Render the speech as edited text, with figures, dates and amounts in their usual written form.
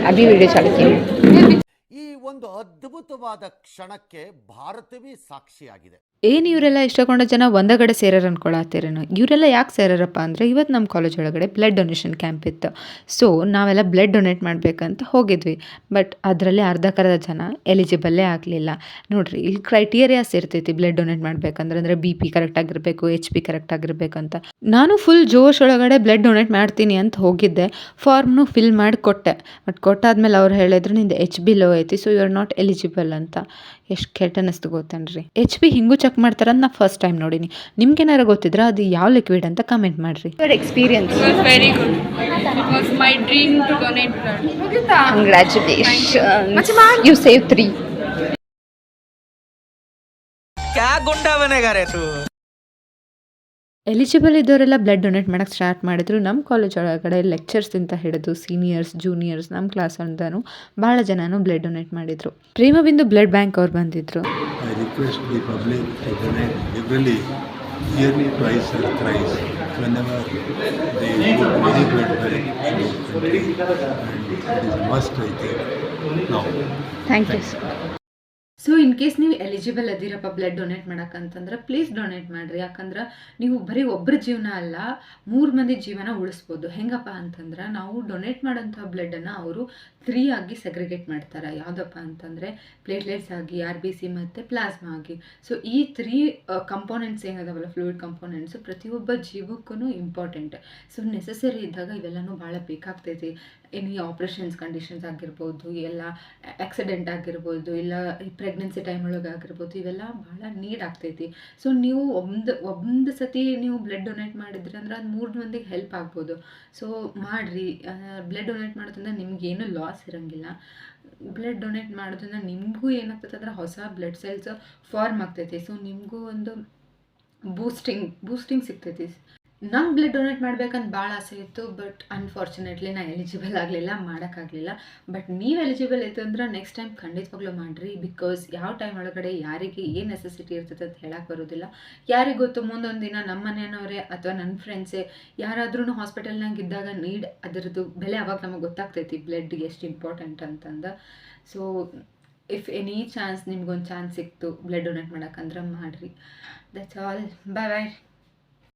अभी वीडियो चालू की ಈ ಒಂದು ಅದ್ಭುತವಾದ ಕ್ಷಣಕ್ಕೆ ಭಾರತವೇ ಸಾಕ್ಷಿಯಾಗಿದೆ. ಏನು ಇವರೆಲ್ಲ ಇಷ್ಟಕೊಂಡ ಜನ ಒಂದೇ ಕಡೆ ಸೇರಾರ ಅನ್ಕೊಳತ್ತೀರೇನು? ಇವರೆಲ್ಲ ಯಾಕೆ ಸೇರಾರಪ್ಪ ಅಂದರೆ ಇವತ್ತು ನಮ್ಮ ಕಾಲೇಜ್ ಒಳಗಡೆ ಬ್ಲಡ್ ಡೊನೇಷನ್ ಕ್ಯಾಂಪ್ ಇತ್ತು. ಸೊ ನಾವೆಲ್ಲ ಬ್ಲಡ್ ಡೊನೇಟ್ ಮಾಡಬೇಕಂತ ಹೋಗಿದ್ವಿ. ಬಟ್ ಅದರಲ್ಲಿ ಅರ್ಧಕ್ಕರ್ಧ ಜನ ಎಲಿಜಿಬಲ್ಲೇ ಆಗಲಿಲ್ಲ. ನೋಡಿರಿ ಇಲ್ಲಿ ಕ್ರೈಟೀರಿಯಾಸ್ ಇರ್ತೈತಿ ಬ್ಲಡ್ ಡೊನೇಟ್ ಮಾಡಬೇಕಂದ್ರೆ, ಅಂದರೆ ಬಿ ಪಿ ಕರೆಕ್ಟಾಗಿರಬೇಕು, HP ಕರೆಕ್ಟಾಗಿರ್ಬೇಕಂತ. ನಾನು ಫುಲ್ ಜೋಶ್ ಒಳಗಡೆ ಬ್ಲಡ್ ಡೊನೇಟ್ ಮಾಡ್ತೀನಿ ಅಂತ ಹೋಗಿದ್ದೆ. ಫಾರ್ಮ್ನು ಫಿಲ್ ಮಾಡಿ ಕೊಟ್ಟೆ. ಬಟ್ ಕೊಟ್ಟಾದ್ಮೇಲೆ ಅವ್ರು ಹೇಳಿದ್ರು ನಿಂದು HB ಲೋ ಐತಿ, so you are not eligible ಅಂತ. ಎಷ್ಟು ಕೆಟ್ಟ ಅನ್ನಿಸ್ತು ಗೊತ್ತೇನ್ರಿ. HB ಹಿಂಗೂ ಚೆಕ್ ಮಾಡ್ತಾರಂತ ನಾ ಫಸ್ಟ್ ಟೈಮ್ ನೋಡೀನಿ. ನಿಮ್ಗೇನಾರು ಗೊತ್ತಿದ್ರೆ ಅದು ಯಾವ ಲಿಕ್ವಿಡ್ ಅಂತ ಕಮೆಂಟ್ ಮಾಡಿರಿ. your experience? It was very good. It was my dream to donate blood. Congratulations, you saved 3. क्या गुंडा बनेगा रे तू? ಎಲಿಜಿಬಲ್ ಇದ್ದವರೆಲ್ಲ ಬ್ಲಡ್ ಡೊನೇಟ್ ಮಾಡೋಕ್ಕೆ ಸ್ಟಾರ್ಟ್ ಮಾಡಿದ್ರು. ನಮ್ಮ ಕಾಲೇಜ್ ಒಳಗಡೆ ಲೆಕ್ಚರ್ಸಿಂದ ಹಿಡಿದು ಸೀನಿಯರ್ಸ್, ಜೂನಿಯರ್ಸ್, ನಮ್ಮ ಕ್ಲಾಸ್ ಅಂತಾನು ಭಾಳ ಜನನು ಬ್ಲಡ್ ಡೊನೇಟ್ ಮಾಡಿದರು. ಪ್ರೇಮಬಿಂದು ಬ್ಲಡ್ ಬ್ಯಾಂಕ್ ಅವ್ರು ಬಂದಿದ್ದರು. I request the public to donate liberally, yearly twice or thrice, whenever they put any blood bank in the country, and it is a must, I think, now. Thank you, sir. So in case ನೀವು eligible ಅದಿರಪ್ಪ blood donate ಮಾಡೋಕ್ಕಂತಂದ್ರೆ please donate ಮಾಡಿರಿ. ಯಾಕಂದ್ರೆ ನೀವು ಬರೀ ಒಬ್ಬರ ಜೀವನ ಅಲ್ಲ, 3 ಮಂದಿ ಜೀವನ ಉಳಿಸ್ಬೋದು. ಹೆಂಗಪ್ಪ ಅಂತಂದ್ರೆ ನಾವು ಡೊನೇಟ್ ಮಾಡೋಂಥ ಬ್ಲಡ್ಡನ್ನು ಅವರು 3 ಆಗಿ ಸೆಗ್ರಿಗೇಟ್ ಮಾಡ್ತಾರೆ. ಯಾವುದಪ್ಪ ಅಂತಂದರೆ ಪ್ಲೇಟ್ಲೆಟ್ಸ್ ಆಗಿ, RBC ಮತ್ತು ಪ್ಲಾಸ್ಮಾ ಆಗಿ. ಸೊ ಈ 3 ಕಂಪೋನೆಂಟ್ಸ್ ಏನದಾವಲ್ಲ, ಫ್ಲೂಯಿಡ್ ಕಂಪೋನೆಂಟ್ಸು ಪ್ರತಿಯೊಬ್ಬ ಜೀವಕ್ಕೂ ಇಂಪಾರ್ಟೆಂಟ್. ಸೊ ನೆಸಸರಿ ಇದ್ದಾಗ ಇವೆಲ್ಲನೂ ಭಾಳ ಬೇಕಾಗ್ತೈತಿ. ಎನಿ ಆಪ್ರೇಷನ್ಸ್ ಕಂಡೀಷನ್ಸ್ ಆಗಿರ್ಬೋದು, ಎಲ್ಲ ಆಕ್ಸಿಡೆಂಟ್ ಆಗಿರ್ಬೋದು, ಇಲ್ಲ ಪ್ರೆಗ್ನೆನ್ಸಿ ಟೈಮ್ ಒಳಗೆ ಆಗಿರ್ಬೋದು, ಇವೆಲ್ಲ ಭಾಳ ನೀಡ್ ಆಗ್ತೈತಿ. ಸೊ ನೀವು ಒಂದು ಸತಿ ನೀವು ಬ್ಲಡ್ ಡೊನೇಟ್ ಮಾಡಿದ್ರಿ ಅಂದ್ರೆ ಅದು 3 ಮಂದಿಗೆ ಹೆಲ್ಪ್ ಆಗ್ಬೋದು. ಸೊ ಮಾಡಿರಿ. ಬ್ಲಡ್ ಡೊನೇಟ್ ಮಾಡೋದ್ರಿಂದ ನಿಮ್ಗೇನು ಲಾಸ್ ಇರೋಂಗಿಲ್ಲ. ಬ್ಲಡ್ ಡೊನೇಟ್ ಮಾಡೋದ್ರಿಂದ ನಿಮಗೂ ಏನಾಗ್ತೈತೆ ಅಂದ್ರೆ ಹೊಸ ಬ್ಲಡ್ ಸೆಲ್ಸ್ ಫಾರ್ಮ್ ಆಗ್ತೈತಿ. ಸೊ ನಿಮಗೂ ಒಂದು ಬೂಸ್ಟಿಂಗ್ ಸಿಗ್ತೈತಿ. ನಂಗೆ ಬ್ಲಡ್ ಡೊನೇಟ್ ಮಾಡ್ಬೇಕಂತ ಭಾಳ ಆಸೆ ಇತ್ತು. ಬಟ್ ಅನ್ಫಾರ್ಚುನೇಟ್ಲಿ ನಾನು ಎಲಿಜಿಬಲ್ ಆಗಲಿಲ್ಲ, ಮಾಡೋಕ್ಕಾಗಲಿಲ್ಲ. ಬಟ್ ನೀವು ಎಲಿಜಿಬಲ್ ಇತ್ತು ಅಂದ್ರೆ ನೆಕ್ಸ್ಟ್ ಟೈಮ್ ಖಂಡಿತವಾಗ್ಲೂ ಮಾಡಿರಿ. ಬಿಕಾಸ್ ಯಾವ ಟೈಮ್ ಒಳಗಡೆ ಯಾರಿಗೆ ಏನು ನೆಸೆಸಿಟಿ ಇರ್ತೈತೆ ಅಂತ ಹೇಳಕ್ಕೆ ಬರೋದಿಲ್ಲ. ಯಾರಿಗೆ ಗೊತ್ತು, ಮುಂದೊಂದು ದಿನ ನಮ್ಮ ಮನೆಯವರೇ ಅಥವಾ ನನ್ನ ಫ್ರೆಂಡ್ಸೇ ಯಾರಾದ್ರೂ ಹಾಸ್ಪಿಟಲ್ನಾಗ ಇದ್ದಾಗ ನೀಡ್ ಅದರದ್ದು ಬೆಲೆ ಅವಾಗ ನಮಗೆ ಗೊತ್ತಾಗ್ತೈತಿ ಬ್ಲಡ್ಗೆ ಎಷ್ಟು ಇಂಪಾರ್ಟೆಂಟ್ ಅಂತಂದು. ಸೊ ಇಫ್ ಎನಿ ಚಾನ್ಸ್ ನಿಮ್ಗೊಂದು ಚಾನ್ಸ್ ಸಿಕ್ತು ಬ್ಲಡ್ ಡೊನೇಟ್ ಮಾಡೋಕ್ಕಂದ್ರೆ ಮಾಡಿರಿ. That's all. Bye bye.